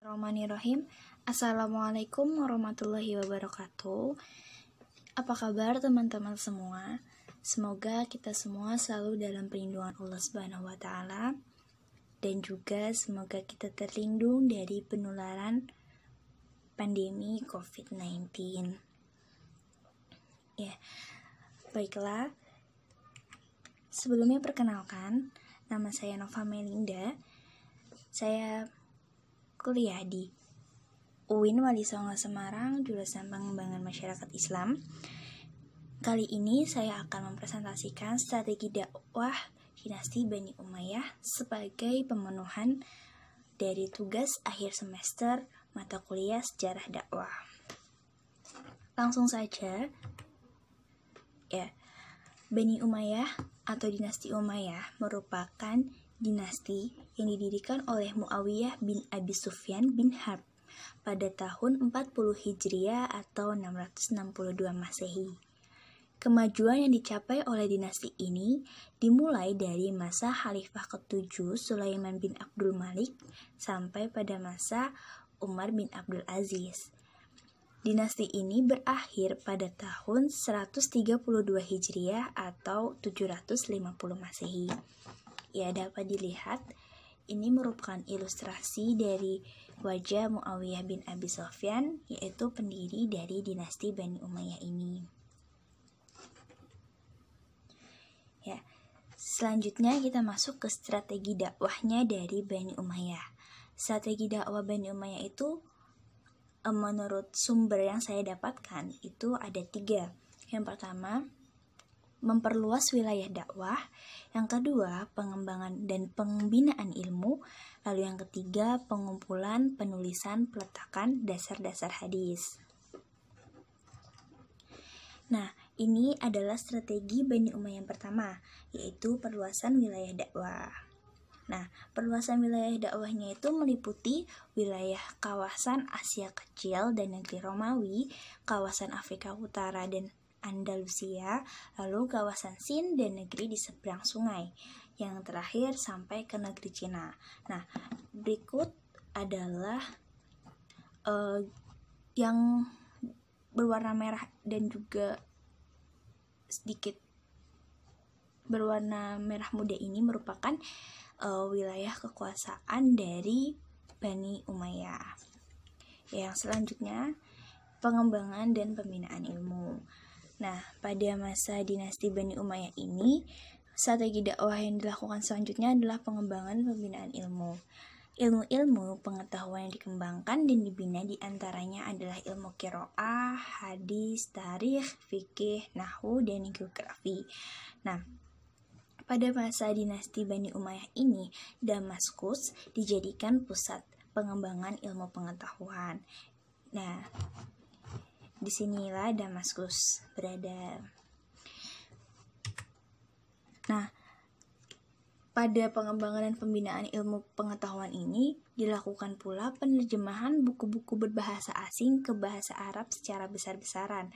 Bismillahirrahmanirrahim. Assalamualaikum warahmatullahi wabarakatuh. Apa kabar teman-teman semua? Semoga kita semua selalu dalam perlindungan Allah Subhanahu wa taala dan juga semoga kita terlindung dari penularan pandemi COVID-19. Ya. Baiklah. Sebelumnya perkenalkan, nama saya Nova Melinda. Saya kuliah di UIN Wali Songo Semarang, jurusan Pengembangan Masyarakat Islam. Kali ini saya akan mempresentasikan strategi dakwah dinasti Bani Umayyah sebagai pemenuhan dari tugas akhir semester mata kuliah sejarah dakwah. Langsung saja. Ya. Bani Umayyah atau dinasti Umayyah merupakan dinasti yang didirikan oleh Muawiyah bin Abi Sufyan bin Harb pada tahun 40 Hijriah atau 662 Masehi. Kemajuan yang dicapai oleh dinasti ini dimulai dari masa Khalifah ke-7 Sulaiman bin Abdul Malik sampai pada masa Umar bin Abdul Aziz. Dinasti ini berakhir pada tahun 132 Hijriah atau 750 Masehi. Ya, dapat dilihat ini merupakan ilustrasi dari wajah Muawiyah bin Abi Sufyan, yaitu pendiri dari dinasti Bani Umayyah ini. Ya, selanjutnya kita masuk ke strategi dakwahnya dari Bani Umayyah. Strategi dakwah Bani Umayyah itu menurut sumber yang saya dapatkan itu ada 3. Yang pertama, memperluas wilayah dakwah. Yang kedua, pengembangan dan pembinaan ilmu. Lalu yang ketiga, pengumpulan, penulisan, peletakan dasar-dasar hadis. Nah, ini adalah strategi Bani Umayyah yang pertama, yaitu perluasan wilayah dakwah. Nah, perluasan wilayah dakwahnya itu meliputi wilayah kawasan Asia Kecil dan negeri Romawi, kawasan Afrika Utara dan Andalusia, lalu kawasan Sind dan negeri di seberang sungai, yang terakhir sampai ke negeri Cina. Nah, berikut adalah yang berwarna merah dan juga sedikit berwarna merah muda ini merupakan wilayah kekuasaan dari Bani Umayyah. Yang selanjutnya, pengembangan dan pembinaan ilmu. Nah, pada masa dinasti Bani Umayyah ini, strategi dakwah yang dilakukan selanjutnya adalah pengembangan pembinaan ilmu. Ilmu-ilmu pengetahuan yang dikembangkan dan dibina diantaranya adalah ilmu qiraah, hadis, tarikh, fikih, nahwu, dan geografi. Nah, pada masa dinasti Bani Umayyah ini, Damaskus dijadikan pusat pengembangan ilmu pengetahuan. Nah, disinilah Damaskus berada. Nah, pada pengembangan dan pembinaan ilmu pengetahuan ini dilakukan pula penerjemahan buku-buku berbahasa asing ke bahasa Arab secara besar-besaran.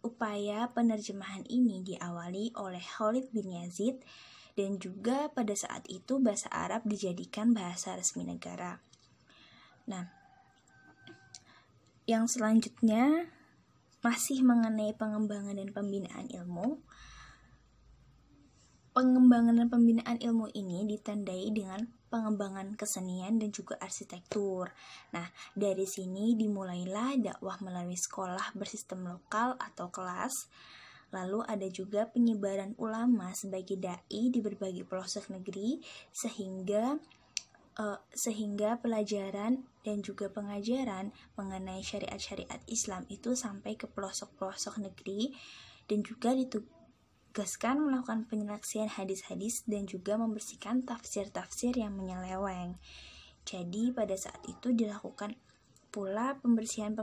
Upaya penerjemahan ini diawali oleh Khalid bin Yazid dan juga pada saat itu bahasa Arab dijadikan bahasa resmi negara. Nah, yang selanjutnya masih mengenai pengembangan dan pembinaan ilmu. Pengembangan dan pembinaan ilmu ini ditandai dengan pengembangan kesenian dan juga arsitektur. Nah, dari sini dimulailah dakwah melalui sekolah bersistem lokal atau kelas. Lalu ada juga penyebaran ulama sebagai dai di berbagai pelosok negeri sehingga pelajaran dan juga pengajaran mengenai syariat-syariat Islam itu sampai ke pelosok-pelosok negeri dan juga ditugaskan melakukan penyeleksian hadis-hadis dan juga membersihkan tafsir-tafsir yang menyeleweng. Jadi pada saat itu dilakukan pula pembersihan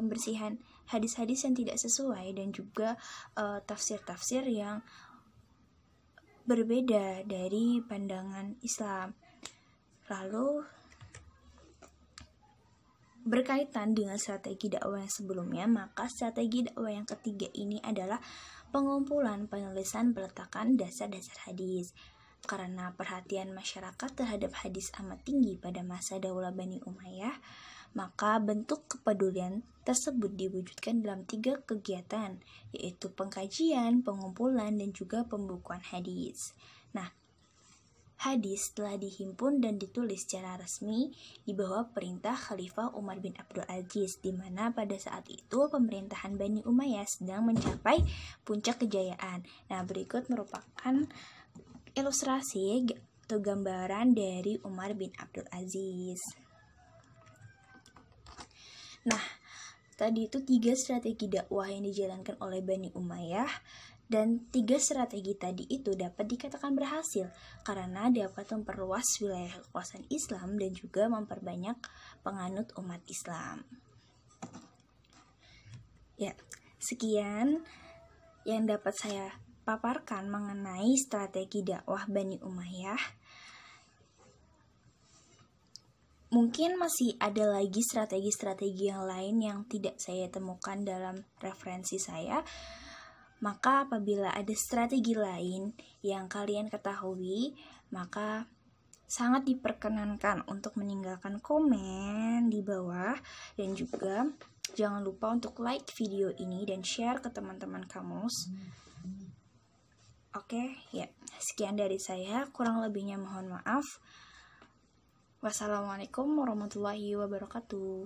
hadis-hadis yang tidak sesuai dan juga tafsir-tafsir yang berbeda dari pandangan Islam. Lalu berkaitan dengan strategi dakwah yang sebelumnya, maka strategi dakwah yang ketiga ini adalah pengumpulan, penulisan, peletakan dasar-dasar hadis. Karena perhatian masyarakat terhadap hadis amat tinggi pada masa Daulah Bani Umayyah, Maka bentuk kepedulian tersebut diwujudkan dalam 3 kegiatan, yaitu pengkajian, pengumpulan, dan juga pembukuan hadis. Nah, hadis telah dihimpun dan ditulis secara resmi di bawah perintah Khalifah Umar bin Abdul Aziz, di mana pada saat itu pemerintahan Bani Umayyah sedang mencapai puncak kejayaan. Nah, berikut merupakan ilustrasi atau gambaran dari Umar bin Abdul Aziz. Nah, tadi itu 3 strategi dakwah yang dijalankan oleh Bani Umayyah, dan 3 strategi tadi itu dapat dikatakan berhasil karena dapat memperluas wilayah kekuasaan Islam dan juga memperbanyak penganut umat Islam. Ya, sekian yang dapat saya paparkan mengenai strategi dakwah Bani Umayyah. Mungkin masih ada lagi strategi-strategi yang lain yang tidak saya temukan dalam referensi saya. Maka apabila ada strategi lain yang kalian ketahui, maka sangat diperkenankan untuk meninggalkan komen di bawah. Dan juga jangan lupa untuk like video ini dan share ke teman-teman kamu. Oke, ya. Sekian dari saya, kurang lebihnya mohon maaf. Wassalamualaikum warahmatullahi wabarakatuh.